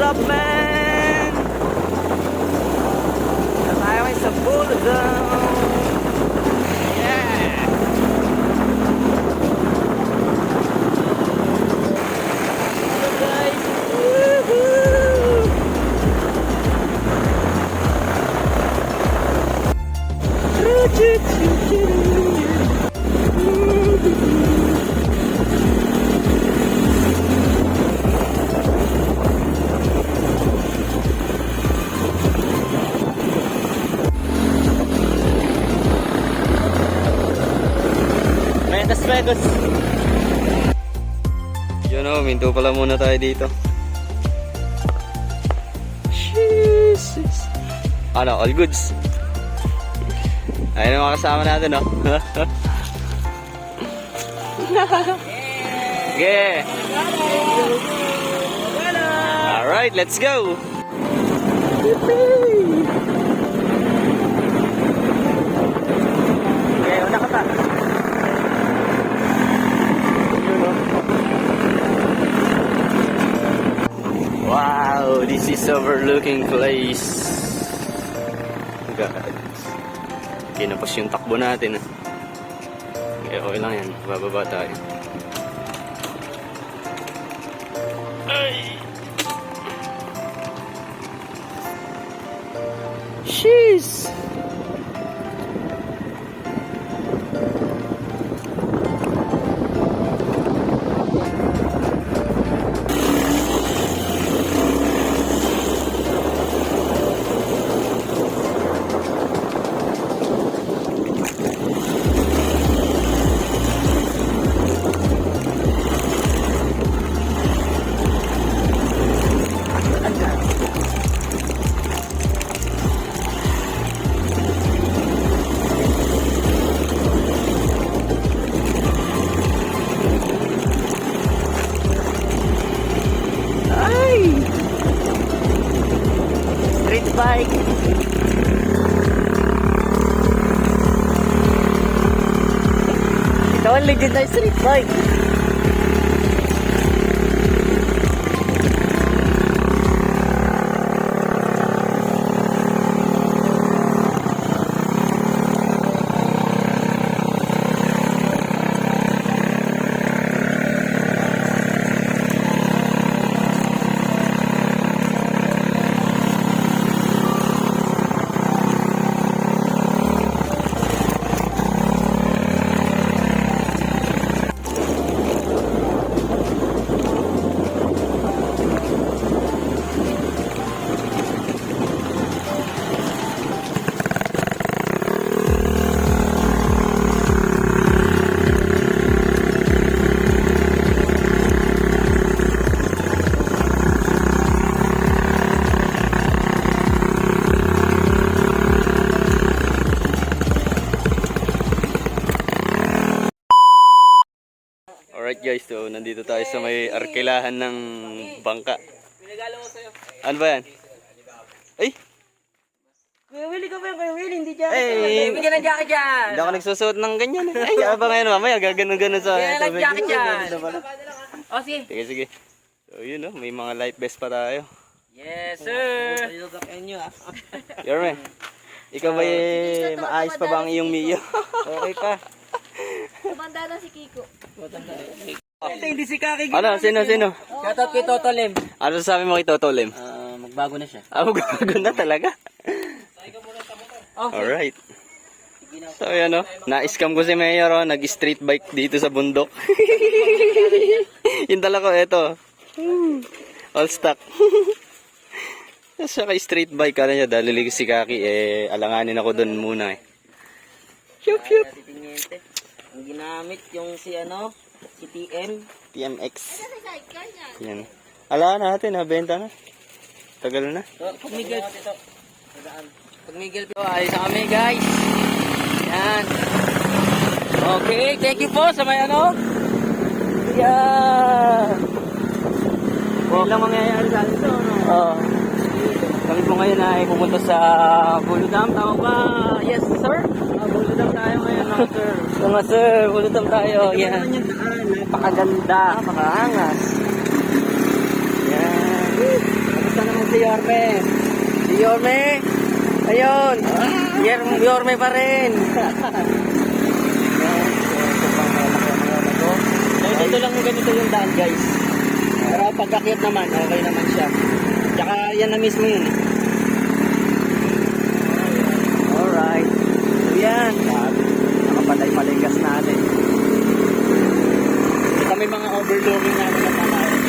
up, man? Tayo ay sa Bulldog. Yeah! Hello guys! Woohoo! Vegas. Yun o, minto pala muna tayo dito. Jesus. Ano, all goods. Ayun ang mga kasama natin, no? Yeah. Alright, let's go. Okay, una ka pa. Wow, this is overlooking place. God. Kinapos yung takbo natin. Okay, okay lang yan. Bababa tayo. Ay! Jeez! Bike. Ito ang legendary street bike. Alright guys, so nandito tayo sa may arkilahan ng bangka. Pinagalo ko sa'yo. Ano ba yan? Ay! Kuya Willie ka ba yung Kuya Willie? Hindi jacket. Ay! Bigyan ng jacket dyan. Hindi ako nagsusuot ng ganyan. Ay, abang ngayon mamaya, gaganon-ganon sa... Bigyan ng jacket dyan. O sige. Sige, sige. So yun oh, may mga life vest pa tayo. Yes sir. Yorme, ikaw ba maayos pa ba ang iyong Mio? Okay pa. Tumanda na si Kiko. Hindi si Kaki. Ano, sino? Shoutout kay Toto Lem. Ano sabi mo kay Toto Lem? Magbago na siya. Ah, magbago na talaga. Alright. So yan o, na-scam ko si Mayor o, nag-street bike dito sa bundok. Yung dala ko, eto. All stock. Sa kay street bike, kala niya, dahil si Kaki, alanganin ako dun muna eh. Yup. Ang ginamit yung si TM. TMX. Yan. Ala natin, nabenta na. Tagal na. So, pag Miguel. Pag Miguel po, ayos na kami guys. Yan. Okay, thank you po sa may Yan. Huwag lang mangyayari sa atin ito, no? Oo. Kami po ngayon ay pumunta sa Buludam, tama ba? Yes, sir. Buludam tayo ngayon, mga sir. Mga sir, bulutang tayo. Yan. Napakaganda, napakaangas. Yan. Kamusta Yorme. Si Yorme. Ayun. Yorme pa rin. So, dito lang ganito yung daan, guys. Pero pagkakyat naman, okay naman siya. Tsaka yan na mismo yun. Alright. So yan. Nakapalay-palay gas natin. Dito may mga overlooking natin na pamahan.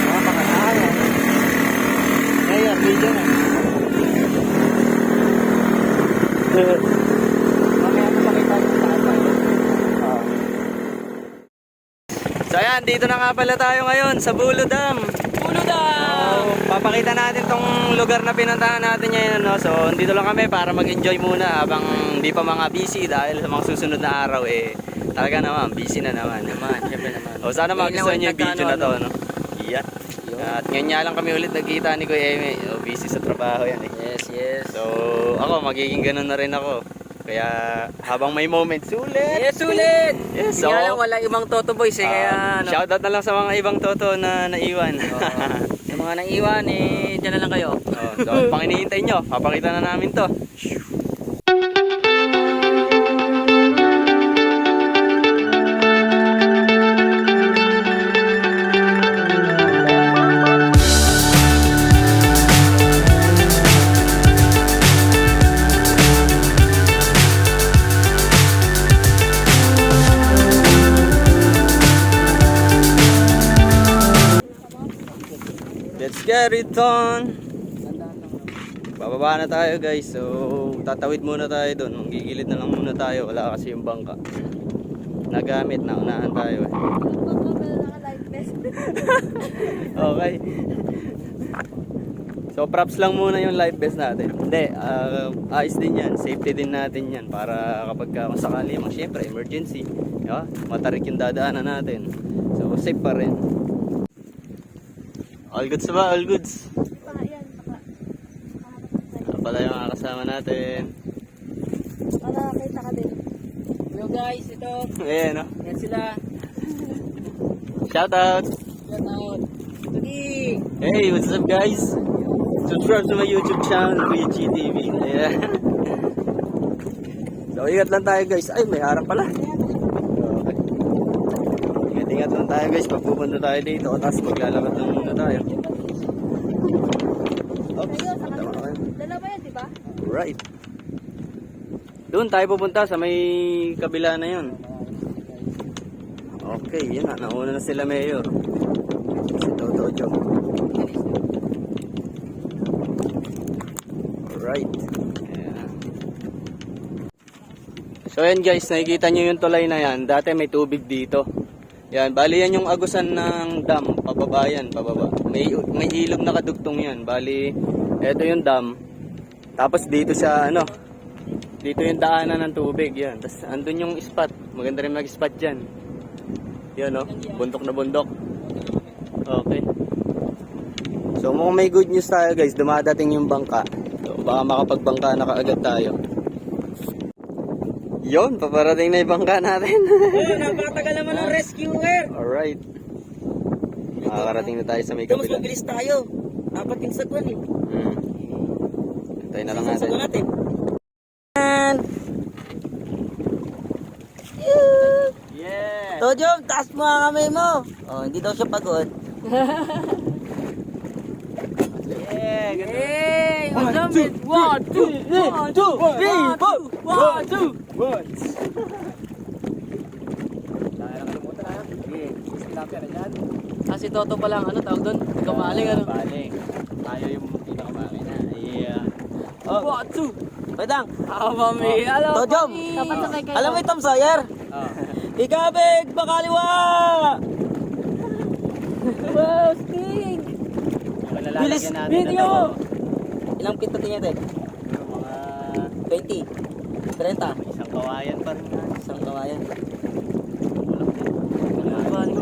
Mga pakasaya. Ngayon, video na. Mamaya masakita yung taas. So ayan, dito na nga pala tayo ngayon sa Bulo Dam. Bulo Dam! Papakita natin tong lugar na pinuntahan natin ngayon. No? So dito lang kami para mag-enjoy muna habang hindi pa mga busy dahil sa mga susunod na araw talaga naman, busy na naman. Siyempre naman. O sana magustuhan niyo yung video na to. No? Yeah. At ngayon nga lang kami ulit nagkita ni Kuya Eme. Busy sa trabaho yan eh. Yes. So ako, magiging ganun na rin ako. Kaya habang may moment, sulit! Yes, sulit! Yes, so, nga lang wala ibang Toto Boys kaya ano. Shoutout na lang sa mga ibang Toto na naiwan. Sa mga naiwan, dyan na lang kayo. So, pang hinihintay nyo, papakita na namin to. Let's get it on. Bababa na tayo guys. So tatawid muna tayo doon. Gigilid na lang muna tayo. Wala kasi yung bangka. Nagamit na. Unahan tayo. Okay. So props lang muna yung life vest natin. Hindi, ayos din yan. Safety din natin yan. Para kapag masakali, syempre emergency, diba? Matarik yung dadaanan natin. So safe pa rin. All goods ba? All goods. Pala yung mga kasama natin. Para kita ka din. Hello guys, ito. Ayan, no? Yan sila. Shout out. Sige. Hey, what's up guys? Subscribe to my YouTube channel, Kuya G TV. Ayan. So, ingat lang tayo guys. Ay, may harap pala. Okay. Ingat lang tayo guys. Pag pupunta tayo dito, tapos maglalakad lang muna tayo. Oops, tama ka. Dalawa yan, di ba? Right. Doon tayo pupunta sa may kabila na yun. Okay, yun na. Nauna na sila Mayor. Si Toto Jong. Alright. Ayan. So yan guys, nakikita nyo yung tulay na yan. Dati may tubig dito. Yan, bali yan yung agusan ng dam. Pababa yan, pababa. May ilog na kadugtong yan. Bali, eto yung dam. Tapos dito sa dito yung daanan ng tubig. Yan. Tapos andun yung spot. Maganda rin mag-spot dyan. Yan bundok na bundok. Okay. So mukhang may good news tayo guys. Dumadating yung bangka. So baka makapagbangka na kaagad tayo. Yon, paparating na yung bangka natin. Napakatagal naman ng rescuer. Alright. Makakarating na tayo sa may Mas kabila. mabilis tayo. Dapat yung sagwan eh. Tayo na lang natin. natin. Yeah! Tojong, taas mo ang kamay mo. Oh, hindi daw siya pagod. Yeah! Hey, ang damit. 1, 2, 1, 2, 3, 4, 1, 2. Si Toto pa lang, tawag doon? Kamaling, Baling. Tayo yung pinakamaling na. Yeah. Oh. 1, 2. Badang. Mami. Tojong. Dapat sabay kayo. Alam mo yung Tom Sawyer? Ikabig, bakaliwa! Wow, sting! Bilis, video! Ilang pinto niya, Ted? Mga 20. 30. isang kawayan pa rin nga. Isang kawayan.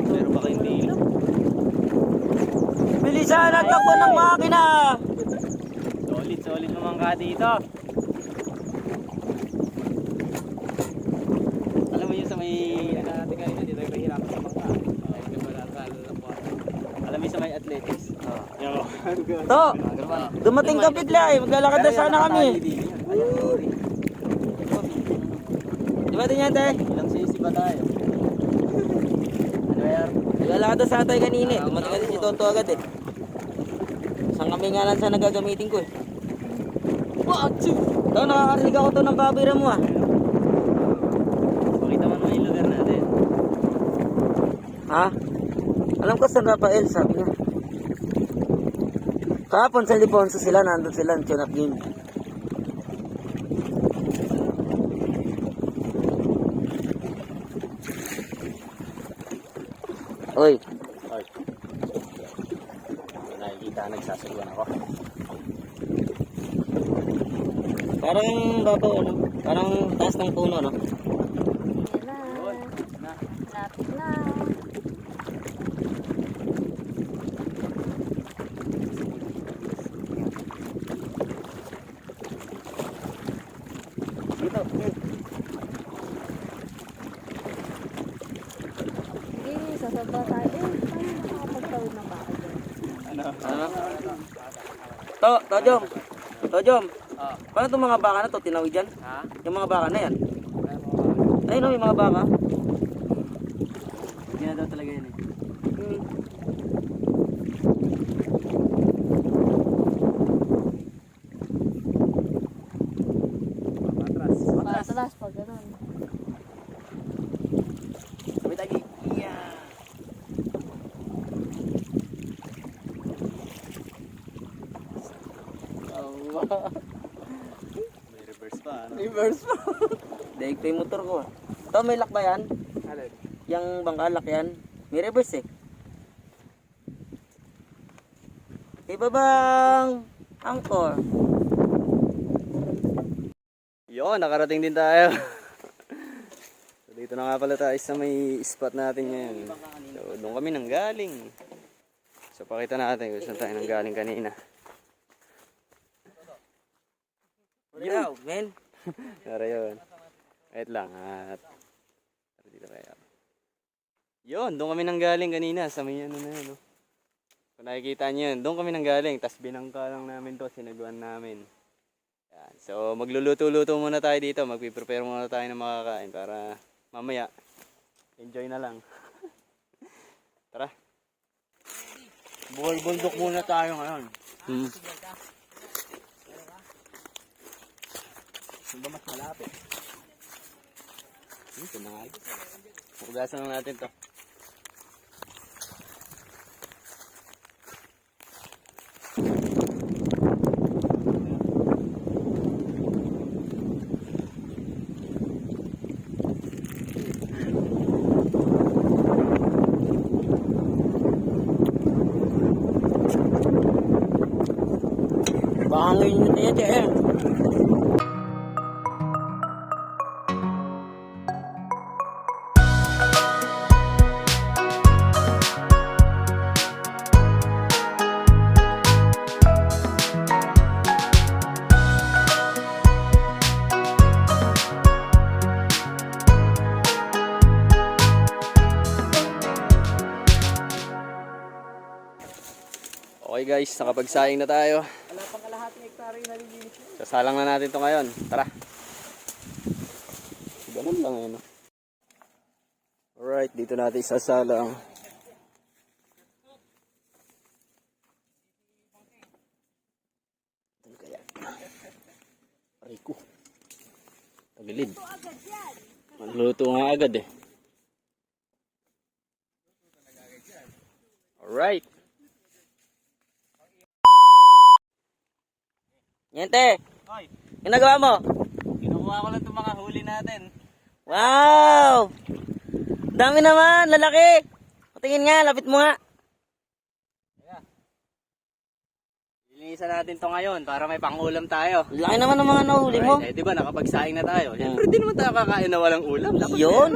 Pero baka hindi lang. Bilisan ang takbo ng makina! Solid naman ka dito. Alam mo yun sa may natin kanina dito ay mahirapan sa bangka. Alam mo sa may athletics. Yung To, dumating ka bigla eh. Maglalakad na sana kami. Di ba din yan, te? Ilang sisi ba tayo? Ano yan? Maglalakad na sana tayo kanina eh. Dumating kasi si Tonto agad eh. Isang kami nga lang sa nagagamitin ko eh. To, nakakarinig ako to ng kabira mo ah. Pakita mo naman yung lugar natin. Ha? Alam ko San Rafael, sabi niya. Kahapon sa Liponso sila, nandun sila, tune up game. Oy, Ay. Nakikita, nagsasagwan ako. parang babaw ano? Parang taas ng puno no? Yan na. Lapit na. Dito. Sige, sasaba tayo. Paano nakakapagtawid ng baka dyan? Ano? Tojom. Tojom. Paano itong mga baka na to tinawid dyan? Ha? Yung mga baka na yan. Ayun no, yung mga baka. Hindi na daw talaga yun eh. Patras pag ganun. Sabi tagi. Yeah. May reverse pa, ano? Reverse pa. Daig pa yung motor ko. Ito, may lock ba yan? Alin? Yung bangka lock yan. May reverse eh. Iba bang angkor? Yun, nakarating din tayo. So, dito na nga pala tayo sa may spot natin ngayon. So, doon kami nanggaling. So, pakita natin kung saan tayo nanggaling kanina. Wow, man. Pero yun. Wait lang. At dito kaya. Yun, doon kami nanggaling kanina sa may ano na yun. No? Kung nakikita nyo yun, doon kami nanggaling. Tapos binangka lang namin to, sinagwan namin. Yan. So magluluto-luto muna tayo dito. Magpiprepare muna tayo ng makakain para mamaya enjoy na lang. Tara. Bundok muna tayo ngayon. Saan ba mas malapit? Ito na nga. Hugasan lang natin to. Baka ngayon nyo tayo tayo. Okay guys, nakapagsayang na tayo. Wala pang kalahating hektare yung nalilinis. Sasalang na natin to ngayon. Tara. Ganun lang yun. No? Alright, dito natin isasalang. Ano kaya? Aray ko. Tagilid. Magluluto nga agad eh. Alright. Nyente, Hoy, ginagawa mo? kinukuha ko lang itong mga huli natin. Wow! Dami naman, lalaki. Patingin nga, lapit mo nga. Linisan natin to ngayon para may pangulam tayo. Laki naman ng mga nahuli mo. Eh, di ba nakapagsaing na tayo? Siyempre, di naman tayo kakain na walang ulam. Dapat Yun.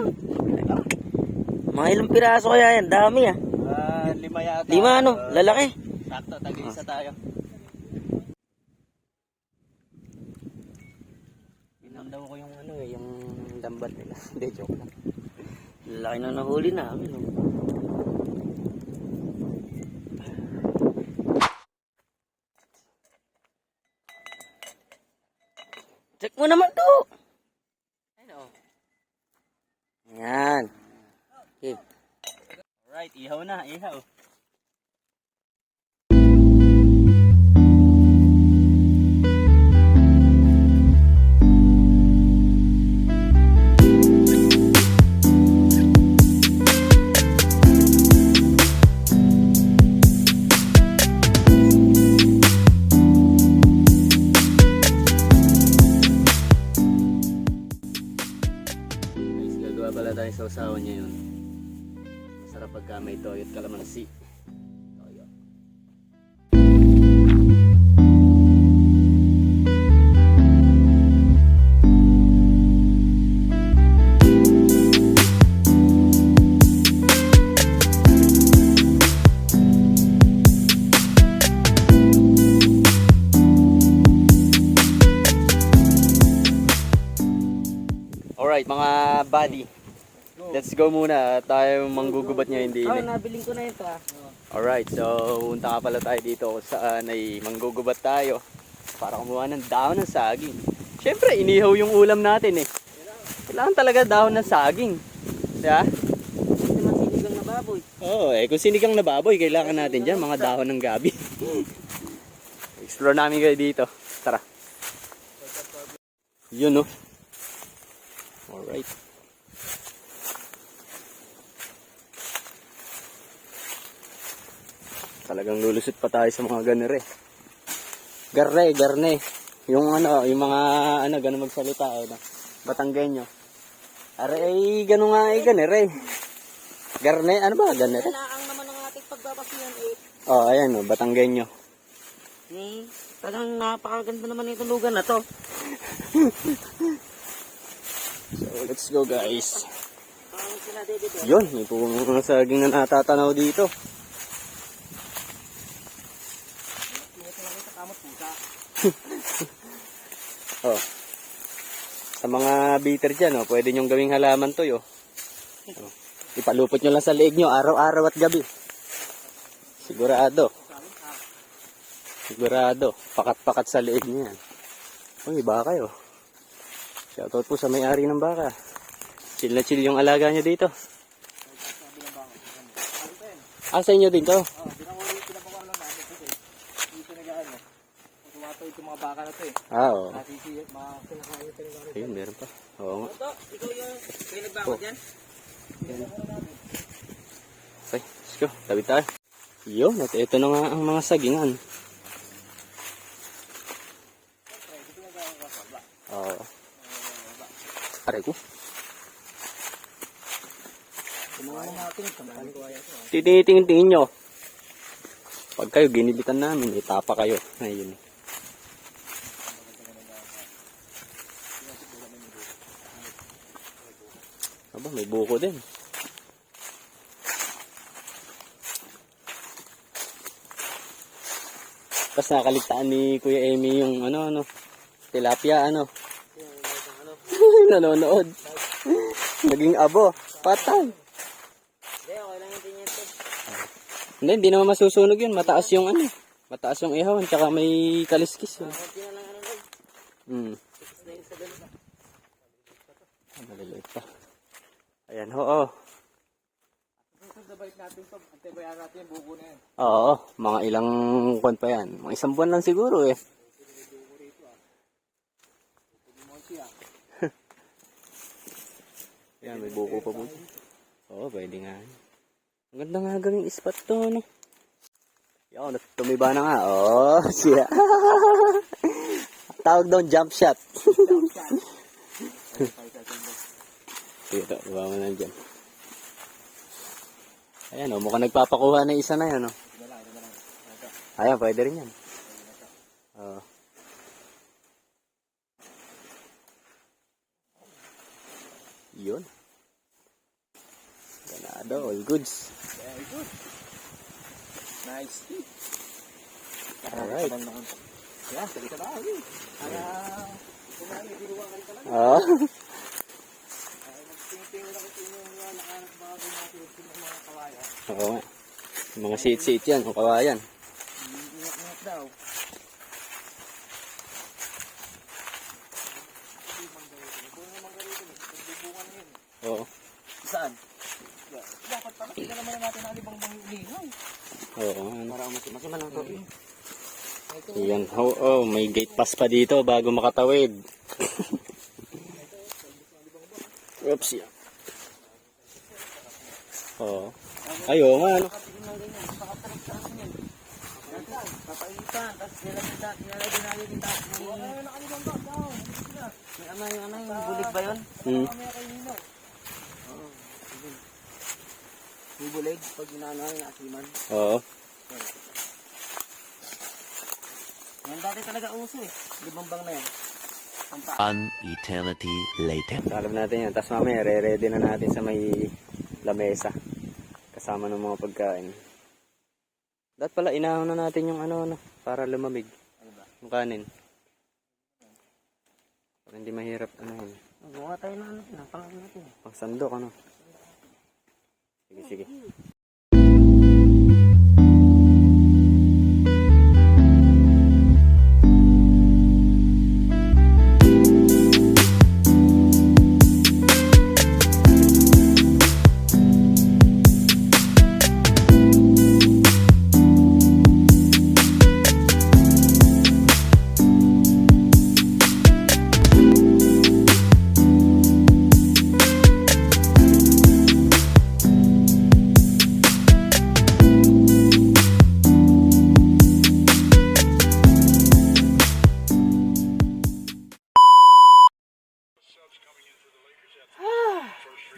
Mga ilang piraso kaya yan, dami ah. 5 yata. 5 ano, lalaki. Sakto, tag-isa tayo. Pinamdaw ko yung ano eh, yung dambat nila. Hindi, joke lang. Laki na nahuli namin. Oh. mo naman to. Yan. Okay. Alright, ihaw na, ihaw. Guys, gagawa pala tayo sa usawan niya yun. Masarap pagka may toyo at kalamansi. Toyo. Alright mga buddy, let's go muna. Tayo manggugubat niya hindi Oh, ini. nabiling ko na ito ah. Alright, so punta ka pala tayo dito kung saan ay manggugubat tayo para kumuha ng dahon ng saging. Siyempre, inihaw yung ulam natin eh. Kailangan talaga dahon ng saging. Diba? Hindi naman sinigang na baboy. Oo, kung sinigang na baboy, kailangan natin dyan mga dahon ng gabi. Explore namin kayo dito. Tara. Yun no. Alright. Talagang lulusot pa tayo sa mga ganere. Garne. Yung ano, yung mga ano, gano'n magsalita, ano, Batanggenyo. Are ay gano'n nga ay ganere. Garne, ano ba ganere? Kailangan naman ng ating pagbabasihan eh. Oh, ayan oh, Batanggenyo. Talagang napakaganda naman itong lugar na to. So, let's go guys. Parang sila dede. Yun, may puno ng saging na natatanaw dito. Oh. Sa mga bitter dyan, oh, pwede nyong gawing halaman to, oh. Ipalupot nyo lang sa leeg nyo, araw-araw at gabi. Sigurado. Sigurado. Pakat-pakat sa leeg nyo yan. Uy, baka yun. Shoutout po sa may-ari ng baka. Chill na chill yung alaga nyo dito. Ah, sa inyo din to? Ito mga baka na to eh. Ah, oo. Nasisi, kinakain ito ng Ayun, meron pa. Oo nga. ito, ikaw yung kayo nagbakot yan? Okay, let's go. Tabi tayo. Yun, at ito na nga ang mga sagingan. Oo. Aray ko. Kumain natin, samahan ko kaya ito. Titingin-tingin nyo. Pag kayo ginilitan namin, itapa kayo. Ayun. Aba, may buko din. Tapos nakaligtaan ni Kuya Amy yung ano, tilapia, nanonood. Naging abo. Patay. Hindi, okay lang yung tingin ito. Hindi naman masusunog yun. Mataas yung mataas yung ihawan, tsaka may kaliskis yun. Kunti na lang ano. Tikis na yun sa ganun. Maliliit pa. Ayan, oo. Sabay natin ito, antibayan natin yung buko na yan. Oo, mga ilang kwan pa yan. Mga isang buwan lang siguro eh. Yan, may buko pa po. Oo, pwede nga. Ang ganda nga gawing spot to, no? Yan, tumiba na nga. Oo, siya. Tawag doon, jump shot. Ito, diba mo na dyan. Ayan, mukhang nagpapakuha na isa na yan, no? Ayan, pwede rin yan. Oo. Yun. Ganado, all goods. Very good. Nice. Alright. Yan, salita na ako eh. Kaya, kumain, binuwa ka rin talaga. Oo. Tingin-tingin lang ito yung nakahanap bago natin yung mga kawayan. Oo nga. Mga sit-sit yan, o kawayan. Ingat-ingat daw. Oo. Saan? Dapat pala, tignan naman natin ang ibang lihaw. Oo. Ano. Para masiman lang to. Yan. Oh, may gate pass pa dito bago makatawid. Oops. Yan. Oo. Ayo nga. Ano? Papaitan, tapos nilalagyan natin yung taas. Yung bulig ba yun? Hmm. Yung bulig, pag ginanahan yung asiman. Oo. Yan dati talaga uso eh. Libang na yan. An eternity later. Salab natin yan. Tapos mamaya, re-ready na natin sa may lamesa. Kasama ng mga pagkain. Dapat pala, inahon na natin yung ano, para lumamig. Yung kanin. Para hindi mahirap, yun. Gawa tayo na pangalan natin. Pangsandok, Sige, sige.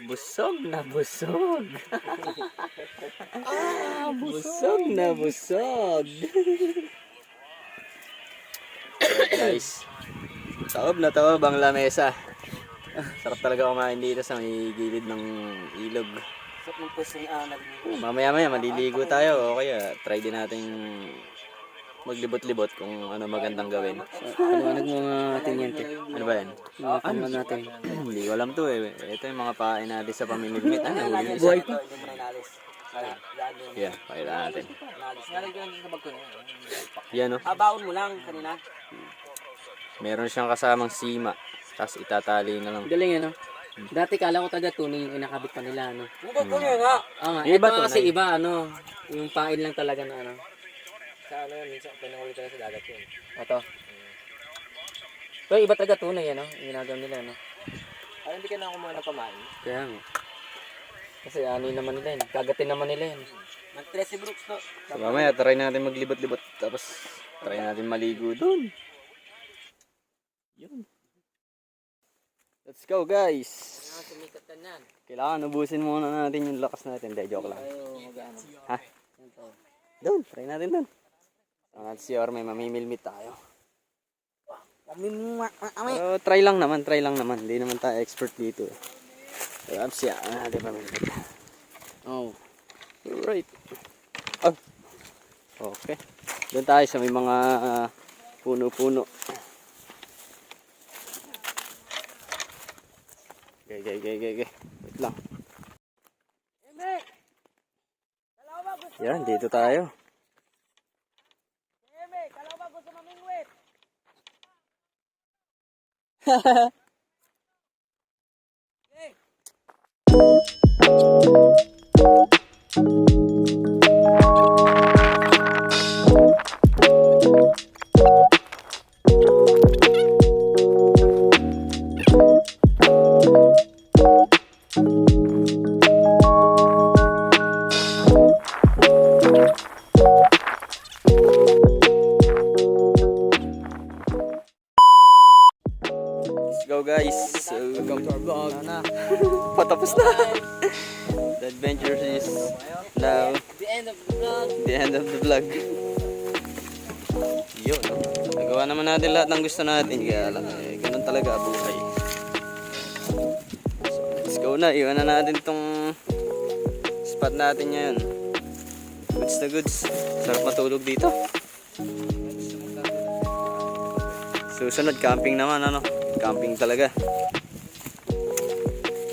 Busog na busog. Busog na busog. Guys, taob na taob ang lamesa. Sarap talaga kumain dito sa may gilid ng ilog. So kung pwesto yung anag mo. Mamaya-maya maliligo tayo o kaya try din natin maglibot-libot kung ano magandang gawin. Paliwanag mo nga tinyente. Ano ba yan? Ano natin? Hindi ko alam to eh. Ito yung mga pain natin sa pamimigmit. Buhay ko. Yeah, pakita natin. Nalagyan sa bag ko na. Yan o. Baon mo lang kanina. Meron siyang kasamang sima. Tapos itatali na lang. Galing ano. Dati kala ko taga-tuning yung inakabit pa nila ano. Bukod ko nga nga. Nga, Iba ito to, kasi Nay. iba ano. Yung pain lang talaga na ano. Sa ano yun, minsan pinahuli tayo sa dagat yun. Ito. Pero iba taga-tunay ano. Yung ginagawa nila ano. Ay, hindi ka na kumuha ng pamain. Kaya nga. Kasi ano yun naman nila yun. Kagatin naman nila yun. Nag-Tracy Brooks to. So mamaya try natin maglibot-libot. Tapos try natin maligo dun. Yun. Let's go guys. Sumikat ka niyan. Kailangan ubusin muna natin yung lakas natin. Hindi, joke lang. Ayaw mag-ano. Ha? Doon, try natin doon. At si Orme, mamimilmit tayo. Pero try lang naman. Hindi naman tayo expert dito. Pero siya, natin mamimilmit. Oh. Alright. Oh. Okay. Doon tayo sa may mga puno-puno. Okay. Wait lang. Yan, dito tayo. Let's go guys. So, welcome to our vlog. Patapos na. The adventure is now The end of the vlog. the end of the vlog. Yun. Nagawa naman natin lahat ng gusto natin. Kaya lang, ganun talaga buhay. So, let's go na. Iwan na natin tong spot natin ngayon. Goods na goods. Sarap matulog dito. Susunod, camping naman, camping talaga.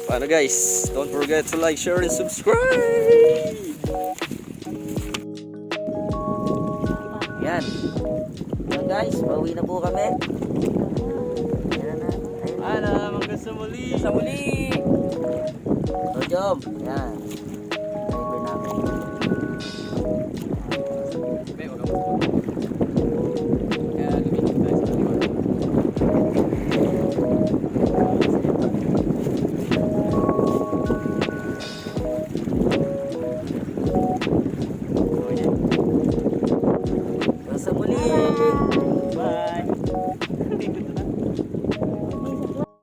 Paano guys? Don't forget to like, share, and subscribe! Yan. Yan guys, pauwi na po kami. Yan na. Ano, hanggang sa muli! Sa muli! Rojom. Yan. Driver namin.